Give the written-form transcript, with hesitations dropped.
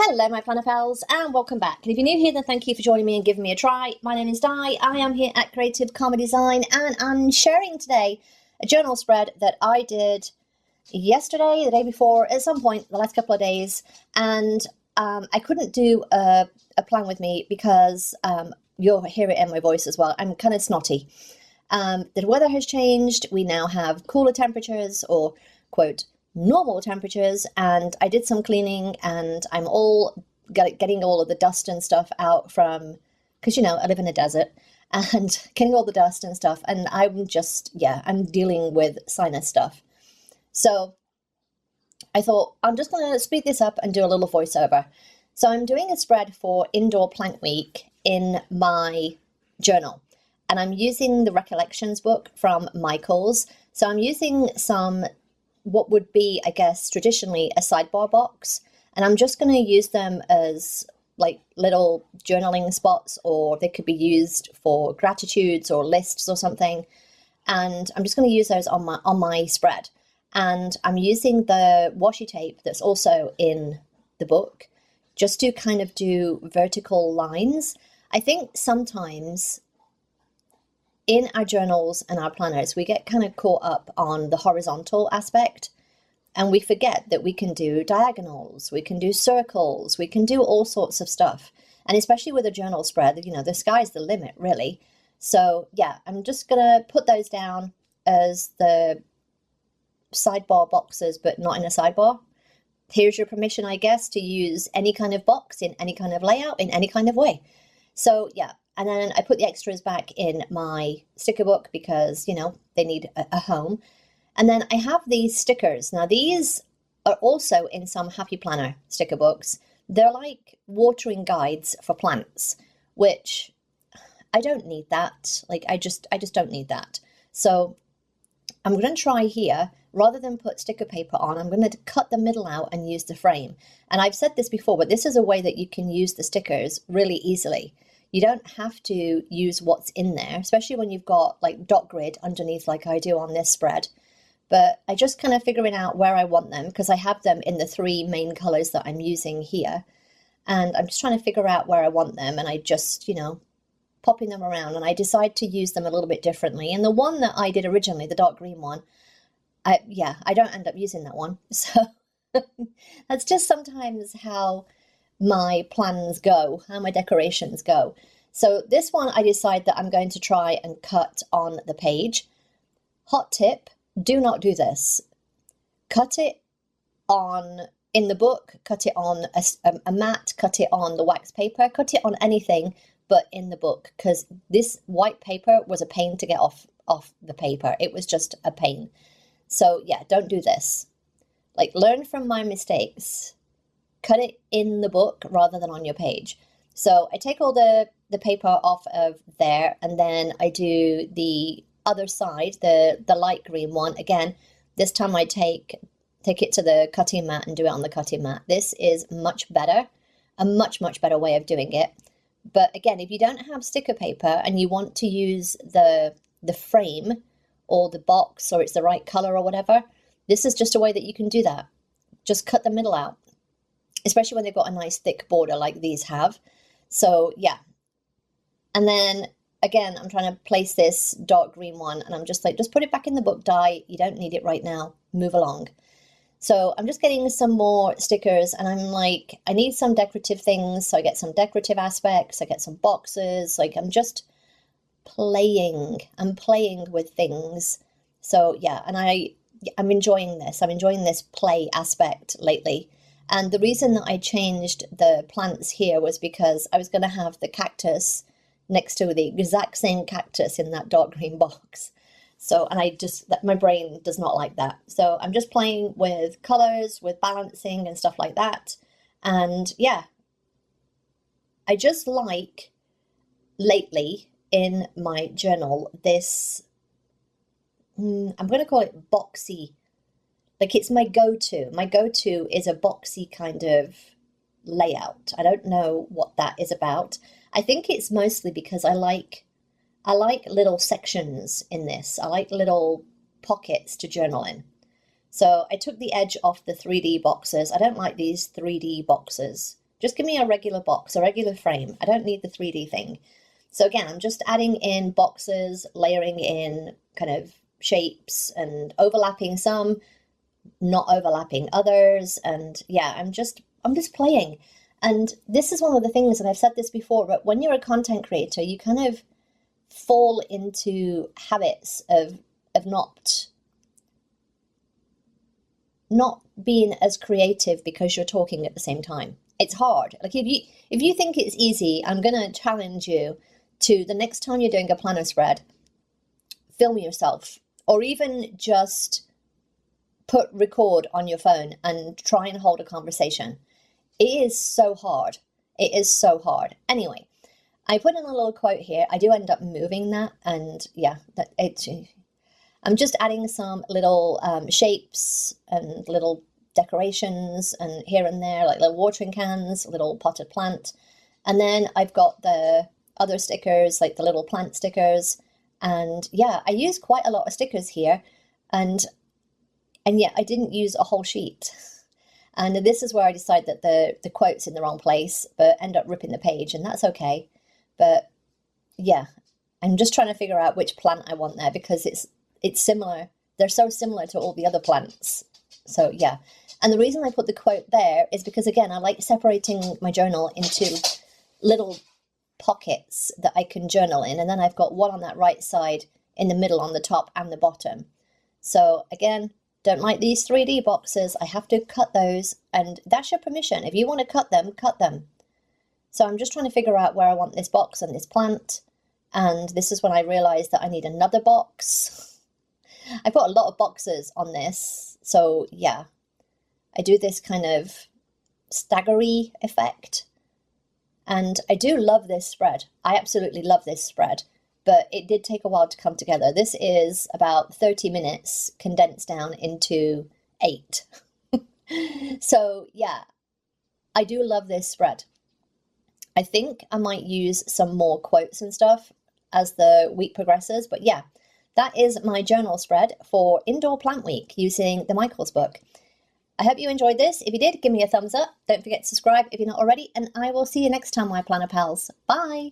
Hello my planner pals and welcome back. And if you're new here, then thank you for joining me and giving me a try. My name is Di, I am here at Creative Karma Design and I'm sharing today a journal spread that I did yesterday, the day before, at some point the last couple of days, and I couldn't do a plan with me because you'll hear it in my voice as well. I'm kind of snotty. The weather has changed. We now have cooler temperatures, or quote normal temperatures, and I did some cleaning and I'm all getting all of the dust and stuff out from, because you know I live in a desert, and getting all the dust and stuff, and I'm just, I'm dealing with sinus stuff. So I thought I'm just going to speed this up and do a little voiceover. So I'm doing a spread for Indoor Plant Week in my journal, and I'm using the Recollections book from Michael's. So I'm using some, what would be, I guess, traditionally a sidebar box, and I'm just going to use them as like little journaling spots, or they could be used for gratitudes or lists or something. And I'm just going to use those on my spread. And I'm using the washi tape that's also in the book just to kind of do vertical lines. I think sometimes in our journals and our planners, we get kind of caught up on the horizontal aspect, and we forget that we can do diagonals, we can do circles, we can do all sorts of stuff. And especially with a journal spread, you know, the sky's the limit, really. So yeah, I'm just gonna put those down as the sidebar boxes, but not in a sidebar. Here's your permission, I guess, to use any kind of box in any kind of layout in any kind of way. So yeah. And then I put the extras back in my sticker book because, you know, they need a home. And then I have these stickers. Now, these are also in some Happy Planner sticker books. They're like watering guides for plants, which I don't need that. Like, I just don't need that. So I'm going to try here, rather than put sticker paper on, I'm going to cut the middle out and use the frame. And I've said this before, but this is a way that you can use the stickers really easily. You don't have to use what's in there, especially when you've got like dot grid underneath like I do on this spread. But I just kind of figuring out where I want them, because I have them in the three main colors that I'm using here. And I'm just trying to figure out where I want them, and I just, you know, popping them around, and I decide to use them a little bit differently. And the one that I did originally, the dark green one, I don't end up using that one. So that's just sometimes how my plans go, how my decorations go. So this one I decide that I'm going to try and cut on the page. Hot tip, do not do this. Cut it on, in the book, cut it on a mat, cut it on the wax paper, cut it on anything but in the book, because this white paper was a pain to get off the paper. It was just a pain. So yeah, don't do this. Like, learn from my mistakes. Cut it in the book rather than on your page. So I take all the paper off of there, and then I do the other side, the light green one. Again, this time I take it to the cutting mat and do it on the cutting mat. This is much better, a much better way of doing it. But again, if you don't have sticker paper and you want to use the frame or the box, or it's the right color or whatever, this is just a way that you can do that. Just cut the middle out, especially when they've got a nice thick border like these have. So yeah. And then again, I'm trying to place this dark green one, and I'm just like, just put it back in the book, Di. You don't need it right now. Move along. So I'm just getting some more stickers, and I'm like, I need some decorative things. So I get some decorative aspects. I get some boxes. Like, I'm just playing. I'm playing with things. So yeah, and I'm enjoying this. I'm enjoying this play aspect lately. And the reason that I changed the plants here was because I was going to have the cactus next to the exact same cactus in that dark green box. So, and my brain does not like that. So I'm just playing with colors, with balancing and stuff like that. And yeah, I just like lately in my journal this, I'm going to call it boxy. Like, it's my go-to. My go-to is a boxy kind of layout. I don't know what that is about. I think it's mostly because I like little sections in this. I like little pockets to journal in. So I took the edge off the 3D boxes. I don't like these 3D boxes. Just give me a regular box, a regular frame. I don't need the 3D thing. So again, I'm just adding in boxes, layering in kind of shapes and overlapping some, not overlapping others. And yeah, I'm just playing. And this is one of the things, and I've said this before, but when you're a content creator, you kind of fall into habits of not being as creative because you're talking at the same time. It's hard. Like if you think it's easy, I'm going to challenge you to, the next time you're doing a planner spread, film yourself, or even just put record on your phone and try and hold a conversation. It is so hard. It is so hard. Anyway, I put in a little quote here. I do end up moving that, and yeah, I'm just adding some little shapes and little decorations and here and there, like little watering cans, a little potted plant. And then I've got the other stickers, like the little plant stickers. And yeah, I use quite a lot of stickers here. And yet I didn't use a whole sheet. And this is where I decide that the quote's in the wrong place, but end up ripping the page, and that's okay. But yeah, I'm just trying to figure out which plant I want there, because it's similar. They're so similar to all the other plants. So yeah. And the reason I put the quote there is because, again, I like separating my journal into little pockets that I can journal in. And then I've got one on that right side, in the middle, on the top and the bottom. So again, don't like these 3D boxes. I have to cut those, and that's your permission. If you want to cut them, cut them. So I'm just trying to figure out where I want this box and this plant. And this is when I realized that I need another box. I put a lot of boxes on this. So yeah, I do this kind of staggery effect. And I do love this spread. I absolutely love this spread. But it did take a while to come together. This is about 30 minutes condensed down into 8. So yeah, I do love this spread. I think I might use some more quotes and stuff as the week progresses. But yeah, that is my journal spread for Indoor Plant Week using the Michaels book. I hope you enjoyed this. If you did, give me a thumbs up. Don't forget to subscribe if you're not already. And I will see you next time, my planner pals. Bye.